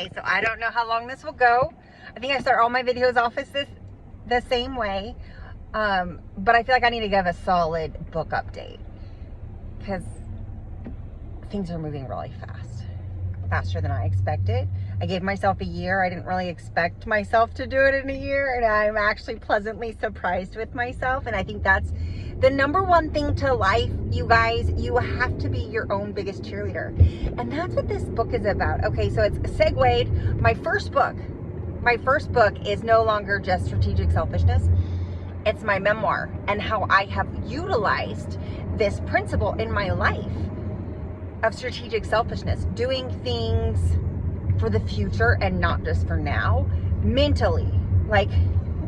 Okay, so I don't know how long this will go. I think I start all my videos off as the same way. But I feel like I need to give a solid book update because things are moving really fast, faster than I expected. I gave myself a year. I didn't really expect myself to do it in a year, and I'm actually pleasantly surprised with myself. And I think that's the number one thing to life, you guys. You have to be your own biggest cheerleader, and that's what this book is about. Okay, so it's segued. My first book is no longer just strategic selfishness. It's my memoir and how I have utilized this principle in my life of strategic selfishness, doing things for the future and not just for now. Mentally, like,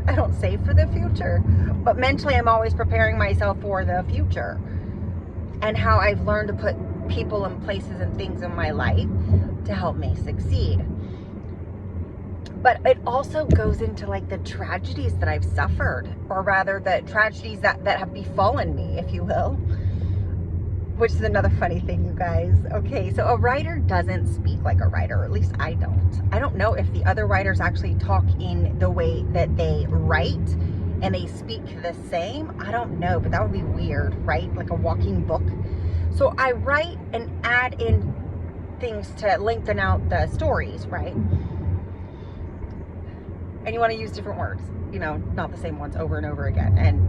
I don't save for the future, but mentally I'm always preparing myself for the future, and how I've learned to put people and places and things in my life to help me succeed. But it also goes into like the tragedies that I've suffered, or rather the tragedies that have befallen me, if you will, which is another funny thing, you guys. Okay, so a writer doesn't speak like a writer, or at least I don't. I don't know if the other writers actually talk in the way that they write and they speak the same. I don't know, but that would be weird, right? Like a walking book. So I write and add in things to lengthen out the stories, right? And you want to use different words, you know, not the same ones over and over again, and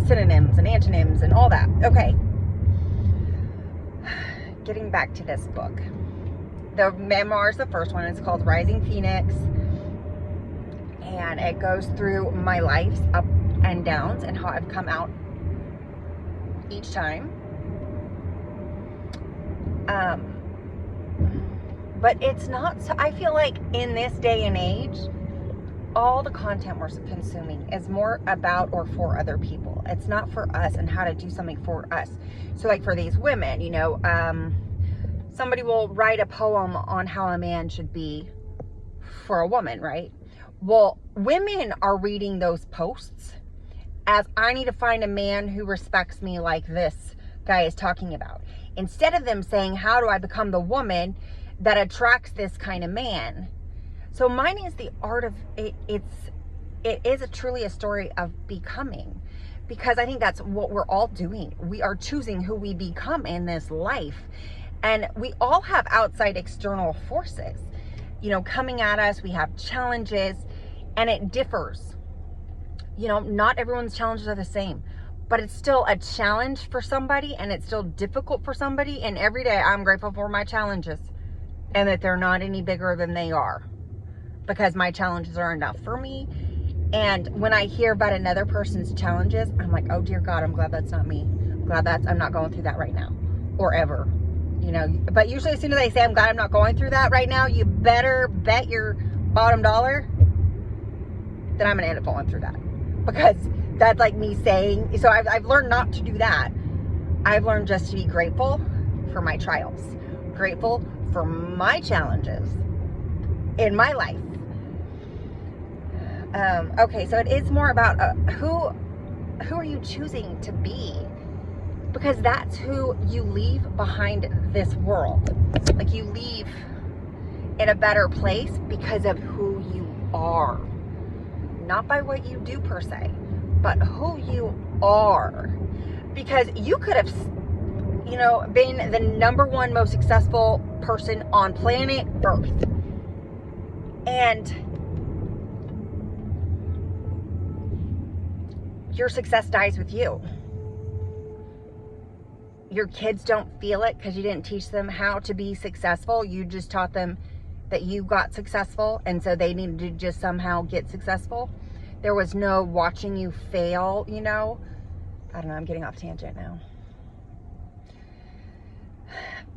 synonyms and antonyms and all that. Okay. Getting back to this book. The memoir is the first one. It's called Rising Phoenix. And it goes through my life's up and downs and how I've come out each time. But it's not, so I feel like in this day and age, all the content we're consuming is more about or for other people. It's not for us and how to do something for us. So like for these women, you know, somebody will write a poem on how a man should be for a woman, right? Well, women are reading those posts as, I need to find a man who respects me like this guy is talking about. Instead of them saying, how do I become the woman that attracts this kind of man? So mine is the art of it. It is truly a story of becoming, because I think that's what we're all doing. We are choosing who we become in this life, and we all have outside external forces, you know, coming at us. We have challenges, and it differs. You know, not everyone's challenges are the same, but it's still a challenge for somebody, and it's still difficult for somebody. And every day I'm grateful for my challenges, and that they're not any bigger than they are, because my challenges are enough for me. And when I hear about another person's challenges, I'm like, oh dear God, I'm glad that's not me. I'm not going through that right now, or ever, you know. But usually as soon as I say I'm glad I'm not going through that right now, you better bet your bottom dollar that I'm gonna end up going through that, because that's like me saying, so I've learned not to do that. I've learned just to be grateful for my trials, grateful for my challenges in my life. Okay, so it is more about who are you choosing to be, because that's who you leave behind this world. Like, you leave in a better place because of who you are, not by what you do per se, but who you are. Because you could have, you know, been the number one most successful person on planet Earth, and your success dies with you. Your kids don't feel it because you didn't teach them how to be successful. You just taught them that you got successful, and so they needed to just somehow get successful. There was no watching you fail, you know. I don't know, I'm getting off tangent now.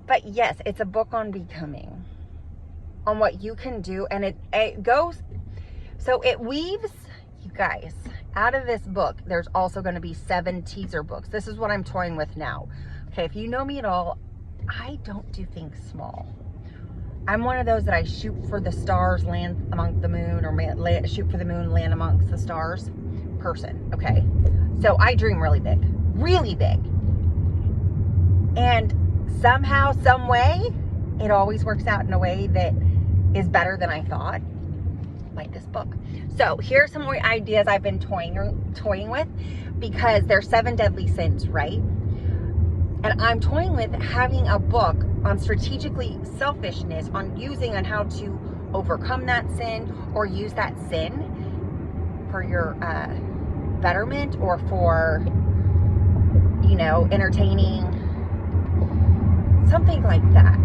But yes, it's a book on becoming, on what you can do. And it goes, so it weaves, you guys, out of this book, there's also going to be 7 teaser books. This is what I'm toying with now. Okay, if you know me at all, I don't do things small. I'm one of those that I shoot for the stars, land among the moon, or shoot for the moon, land amongst the stars person, okay? So I dream really big, really big. And somehow, some way, it always works out in a way that is better than I thought, like this book. So here's some more ideas I've been toying with, because there's 7 deadly sins, right? And I'm toying with having a book on strategically selfishness, on how to overcome that sin, or use that sin for your betterment, or for, you know, entertaining, something like that.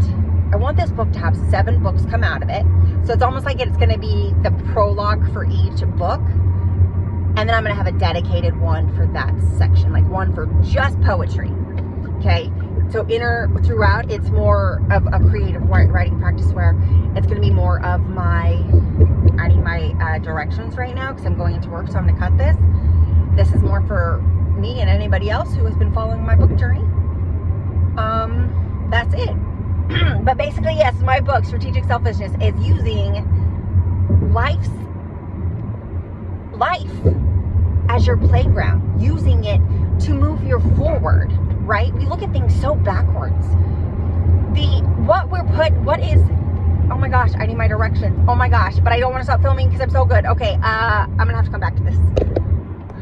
I want this book to have 7 books come out of it. So it's almost like it's going to be the prologue for each book. And then I'm going to have a dedicated one for that section, like one for just poetry. Okay. So throughout, it's more of a creative writing practice, where it's going to be more of I need my directions right now because I'm going into work. So I'm going to cut this. This is more for me and anybody else who has been following my book journey. That's it. But basically, yes, my book, Strategic Selfishness, is using life as your playground, using it to move you forward, right? We look at things so backwards. What is, oh my gosh, I need my directions. Oh my gosh, but I don't want to stop filming because I'm so good. Okay, I'm gonna have to come back to this.